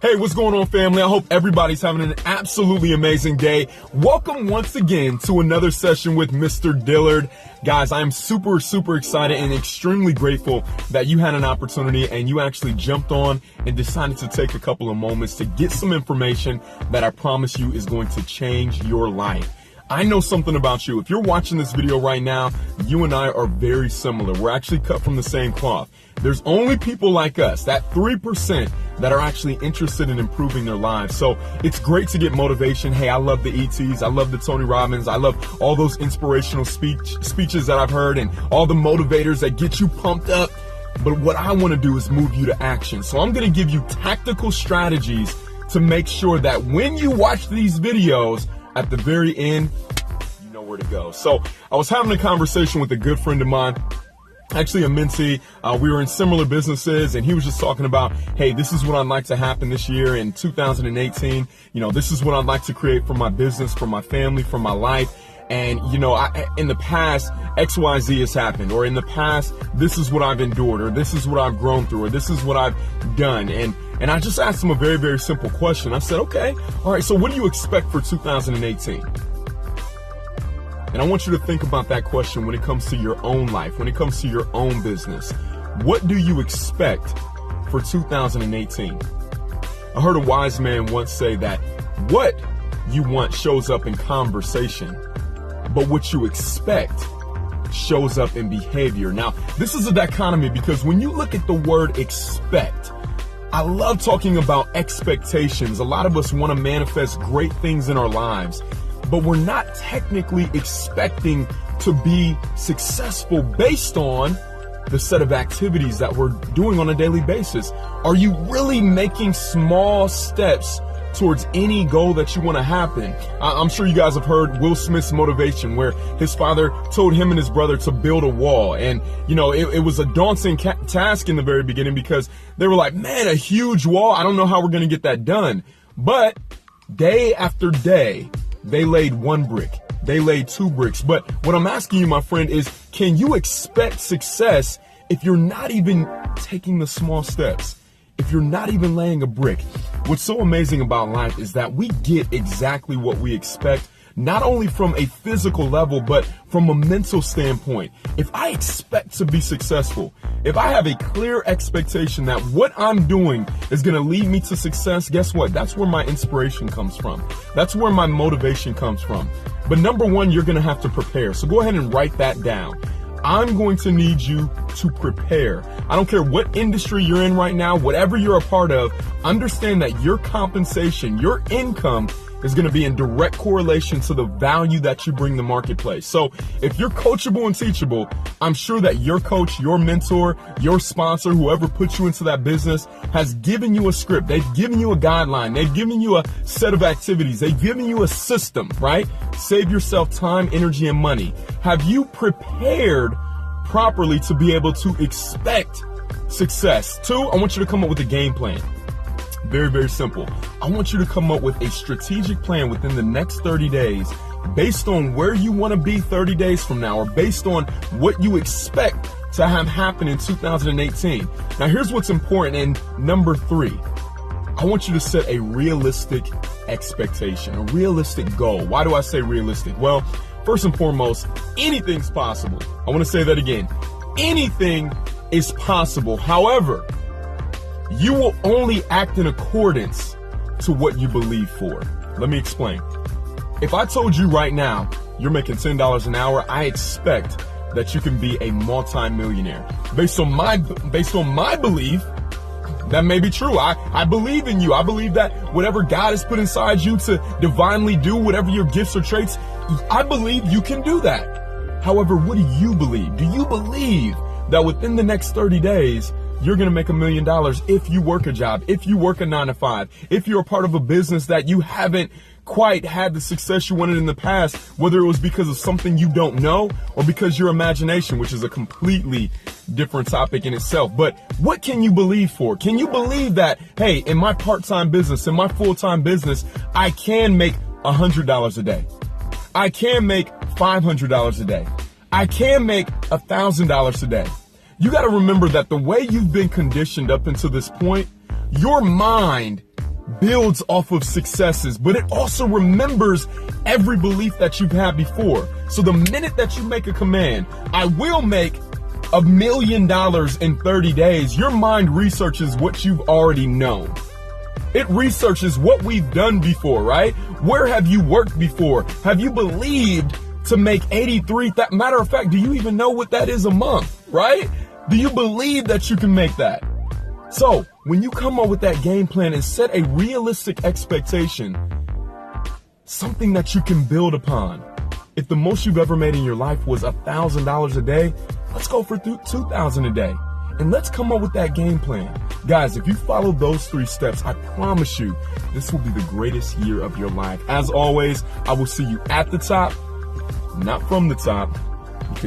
Hey, what's going on, family? I hope everybody's having an absolutely amazing day. Welcome once again to another session with Mr. Dillard. Guys, I'm super excited and extremely grateful that you had an opportunity and you actually jumped on and decided to take a couple of moments to get some information that I promise you is going to change your life. I know something about you. If you're watching this video right now, you and I are very similar. We're actually cut from the same cloth. There's only people like us, that 3%, that are actually interested in improving their lives. So it's great to get motivation. Hey, I love the ETs. I love the Tony Robbins. I love all those inspirational speeches that I've heard and all the motivators that get you pumped up. But what I want to do is move you to action. So I'm going to give you tactical strategies to make sure that when you watch these videos, at the very end, you know where to go. So I was having a conversation with a good friend of mine, actually a mentee. We were in similar businesses, and he was just talking about, hey, this is what I'd like to happen this year in 2018. You know, this is what I'd like to create for my business, for my family, for my life. And, you know, in the past, XYZ has happened, or in the past, this is what I've endured, or this is what I've grown through, or this is what I've done. And I just asked him a very simple question. I said, okay, all right, so what do you expect for 2018? And I want you to think about that question when it comes to your own life, when it comes to your own business. What do you expect for 2018? I heard a wise man once say that what you want shows up in conversation, but what you expect shows up in behavior. Now, this is a dichotomy because when you look at the word expect, I love talking about expectations. A lot of us want to manifest great things in our lives, but we're not technically expecting to be successful based on the set of activities that we're doing on a daily basis. Are you really making small steps towards any goal that you want to happen? I'm sure you guys have heard Will Smith's motivation, where his father told him and his brother to build a wall. And, you know, it was a daunting task in the very beginning because they were like, man, a huge wall. I don't know how we're going to get that done. But day after day, they laid one brick. They laid 2 bricks. But what I'm asking you, my friend, is can you expect success if you're not even taking the small steps? If you're not even laying a brick? What's so amazing about life is that we get exactly what we expect, not only from a physical level, but from a mental standpoint. If I expect to be successful, if I have a clear expectation that what I'm doing is going to lead me to success, guess what? That's where my inspiration comes from. That's where my motivation comes from. But number one, you're going to have to prepare. So go ahead and write that down. I'm going to need you to prepare. I don't care what industry you're in right now, whatever you're a part of, understand that your compensation, your income is going to be in direct correlation to the value that you bring the marketplace. So if you're coachable and teachable, I'm sure that your coach, your mentor, your sponsor, whoever put you into that business has given you a script. They've given you a guideline. They've given you a set of activities. They've given you a system, right? Save yourself time, energy, and money. Have you prepared properly to be able to expect success? 2, I want you to come up with a game plan. Very simple. I want you to come up with a strategic plan within the next 30 days based on where you want to be 30 days from now, or based on what you expect to have happen in 2018. Now, here's what's important. And number 3, I want you to set a realistic expectation, a realistic goal. Why do I say realistic? Well, first and foremost, anything's possible. I want to say that again. Anything is possible. However, you will only act in accordance to what you believe for. Let me explain. If I told you right now you're making $10 an hour, I expect that you can be a multi-millionaire. Based on my belief, that may be true. I believe in you. I believe that whatever God has put inside you to divinely do, whatever your gifts or traits, I believe you can do that. However, what do you believe? Do you believe that within the next 30 days, you're going to make $1 million if you work a job, if you work a 9-to-5, if you're a part of a business that you haven't quite had the success you wanted in the past, whether it was because of something you don't know or because your imagination, which is a completely different topic in itself. But what can you believe for? Can you believe that, hey, in my part-time business, in my full-time business, I can make $100 a day. I can make $500 a day. I can make $1,000 a day. You got to remember that the way you've been conditioned up until this point, your mind builds off of successes, but it also remembers every belief that you've had before. So the minute that you make a command, I will make $1 million in 30 days, your mind researches what you've already known. It researches what we've done before, right? Where have you worked before? Have you believed to make 83? Matter of fact, do you even know what that is a month, right? Do you believe that you can make that? So when you come up with that game plan and set a realistic expectation, something that you can build upon. If the most you've ever made in your life was $1,000 a day, let's go for $2,000 a day. And let's come up with that game plan. Guys, if you follow those 3 steps, I promise you, this will be the greatest year of your life. As always, I will see you at the top, not from the top.